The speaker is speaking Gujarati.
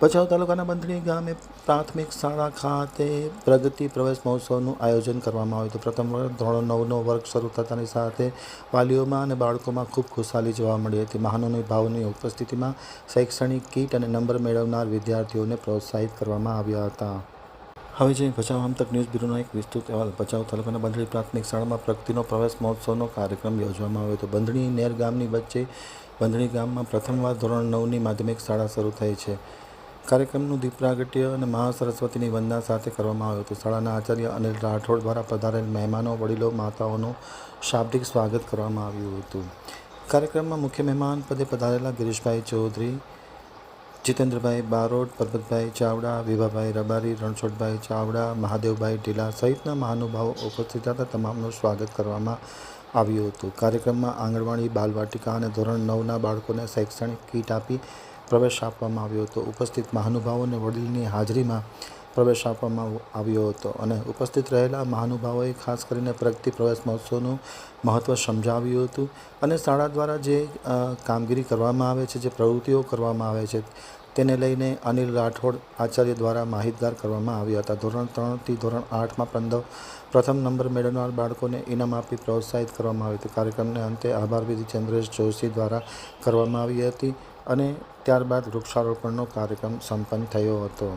ભચાઉ તાલુકાના બંધણી ગામે પ્રાથમિક શાળા ખાતે પ્રગતિ પ્રવેશ મહોત્સવનું આયોજન કરવામાં આવ્યું હતું. પ્રથમ ધોરણ 9નો વર્ગ શરૂ થતાની સાથે વાલીઓમાં અને બાળકોમાં ખૂબ ખુશાલી જોવા મળી હતી. મહાનુભાવોની ઉપસ્થિતિમાં શૈક્ષણિક કીટ અને નંબર મેળવનાર વિદ્યાર્થીઓને પ્રોત્સાહિત કરવામાં આવ્યા હતા. હવે જોઈએ ભચાઉ હમતક ન્યૂઝ બ્યુરોનો એક વિસ્તૃત અહેવાલ. ભચાઉ તાલુકાના બંધણી પ્રાથમિક શાળામાં પ્રગતિનો પ્રવેશ મહોત્સવનો કાર્યક્રમ યોજવામાં આવ્યો હતો. બંધણી નેર ગામની વચ્ચે બંધણી ગામમાં પ્રથમવાર ધોરણ 9ની માધ્યમિક શાળા શરૂ થઈ છે. કાર્યક્રમનું દીપ પ્રાગટ્ય અને મહાસરસ્વતીની વંદના સાથે કરવામાં આવ્યું હતું. શાળાના આચાર્ય અનિલ રાઠોડ દ્વારા પધારેલ મહેમાનો, વડીલો, માતાઓનું શાબ્દિક સ્વાગત કરવામાં આવ્યું હતું. કાર્યક્રમમાં મુખ્ય મહેમાન પદે પધારેલા ગિરીશભાઈ ચૌધરી, જીતેન્દ્રભાઈ બારોટ, પરબતભાઈ ચાવડા, વિભાભાઈ રબારી, રણછોડભાઈ ચાવડા, મહાદેવભાઈ ઢીલા સહિતના મહાનુભાવો ઉપસ્થિત હતા. તમામનું સ્વાગત કરવામાં આવ્યું હતું. કાર્યક્રમમાં આંગણવાડી, બાલવાટિકા અને ધોરણ 9ના બાળકોને શૈક્ષણિક કીટ આપી પ્રવેશ આપવામાં આવ્યો હતો. ઉપસ્થિત મહાનુભાવોને વડીલની હાજરીમાં પ્રવેશ આપવામાં આવ્યો હતો અને ઉપસ્થિત રહેલા મહાનુભાવોએ ખાસ કરીને પ્રગતિ પ્રવેશ મહોત્સવનું મહત્ત્વ સમજાવ્યું હતું અને શાળા દ્વારા જે કામગીરી કરવામાં આવે છે, જે પ્રવૃત્તિઓ કરવામાં આવે છે તેને લઈને અનિલ રાઠોડ આચાર્ય દ્વારા માહિતગાર કરવામાં આવ્યા હતા. ધોરણ 3થી ધોરણ 8માં પ્રથમ નંબર મેળવનાર બાળકોને ઇનામ આપી પ્રોત્સાહિત કરવામાં આવ્યું હતું. કાર્યક્રમને અંતે આભાર વિધિ ચંદ્રેશ જોશી દ્વારા કરવામાં આવી હતી અને ત્યારબાદ વૃક્ષારોપણનો કાર્યક્રમ સંપન્ન થયો હતો.